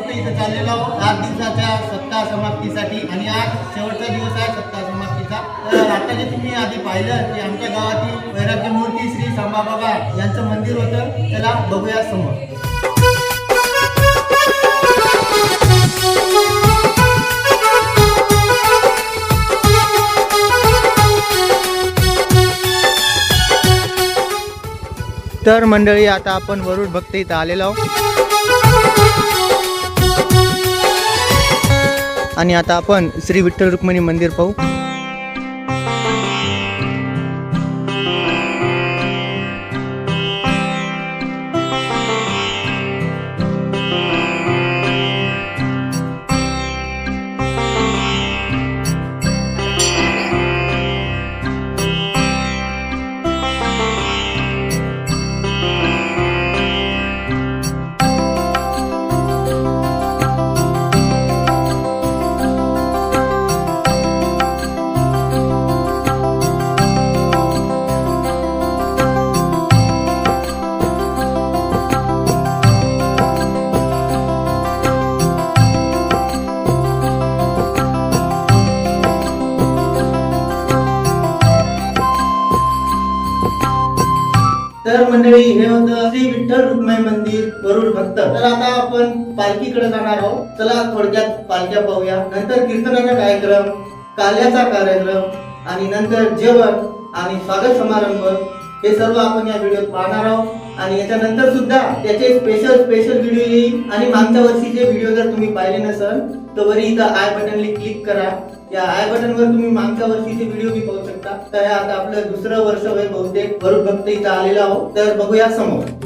फक्त इथं चाललेलो आहोत 8 दिवसाच्या सप्ताह समाप्तीसाठी आणि आज शेवटचा दिवस आहे सप्ताह समाप्तीचा। तर आता जे तुम्ही आधी पाहिलं की आमच्या गावातील वैराग्य मूर्ती श्री सांबाबाबा यांचं मंदिर होतं, त्याला बघूया समोर। तर मंडळी आता आपण वरुड भक्त इथं आलेलो आहोत आणि आता आपण श्री विठ्ठल रुक्मिणी मंदिर पाहू। तर मंडळी हे होतं श्री विठ्ठल रुक्मिणी मंदिर वरुड भक्त। तर आता आपण पालखीकडे जाणार आहोत, चला थोडक्यात पालख्या पाहूया। नंतर कीर्तनाचा कार्यक्रम, काल्याचा कार्यक्रम आणि नंतर जेवण आणि स्वागत समारंभ हे सर्व आपण या व्हिडिओत पाहणार आहोत। आणि याच्यानंतर सुद्धा त्याचे स्पेशल व्हिडिओ येईल। आणि मागच्या वर्षीचे व्हिडिओ जर तुम्ही पाहिले नसेल तर वरी इथं आय बटनला क्लिक करा, या आय बटनवर तुम्ही मागच्या वर्षीचे व्हिडिओ बी पाहू शकता। तर आता आपलं दुसरं वर्ष होय बहुतेक वरुड भक्त इथं आलेलो आहोत, तर बघूया समोर।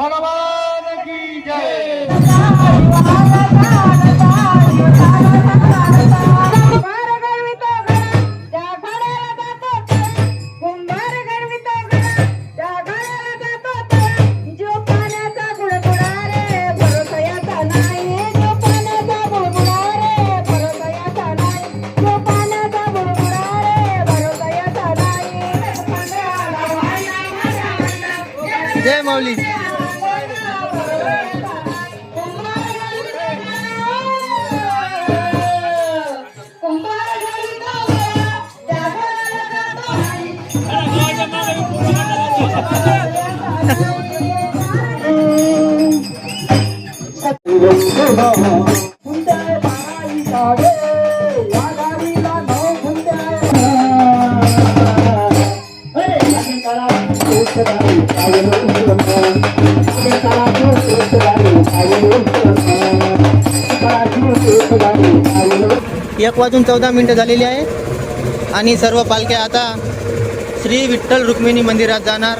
हनुमान की जय। जय माऊली. एक वाजून 14 मिनिटं झालेली आहे आणि सर्व पालख्या आता श्री विठ्ठल रुक्मिणी मंदिरात जाणार.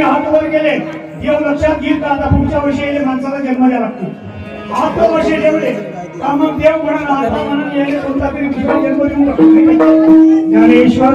हात वर गेले देव लक्षात घेईल का आता पुढच्या वर्षी माणसाला जन्म द्यावा लागतो. हात वर्षी ठेवले का मग देव म्हणा आता म्हणून यायला कोणता तरी दुसरा जन्म देऊ लागतो. ज्ञानेश्वर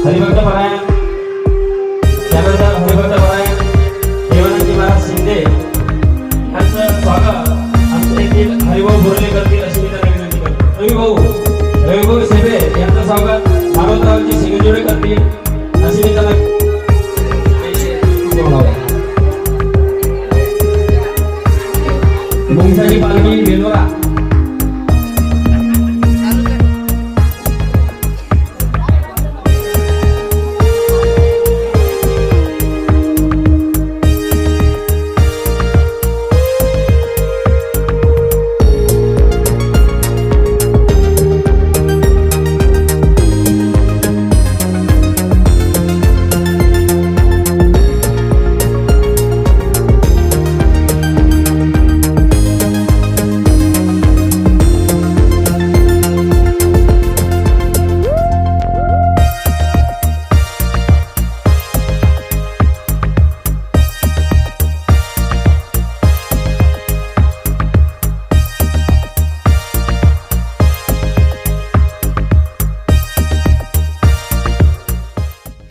हरिभक्त परायण त्यानंतर हरिभक्त परायण देवानंदी महाराज शिंदे यांचं स्वागत आमचे देखील हरिभाऊ बोरले करतील अशी मी त्यांना विनंती करतो. रविभाऊ सेबे यांचं स्वागत मानवतावांची शिंगजोडे करतील अशी मी त्यांना मुंगसाठी पालखी बेलोरा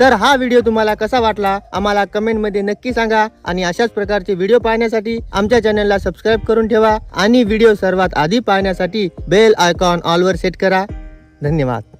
तर हा व्हिडिओ तुम्हाला कसा वाटला आम्हाला कमेंट मध्ये नक्की सांगा आणि अशाच प्रकारचे व्हिडिओ पाहण्यासाठी आमच्या चॅनलला सबस्क्राईब करून ठेवा आणि व्हिडिओ सर्वात आधी पाहण्यासाठी बेल आयकॉन ऑल वर सेट करा. धन्यवाद.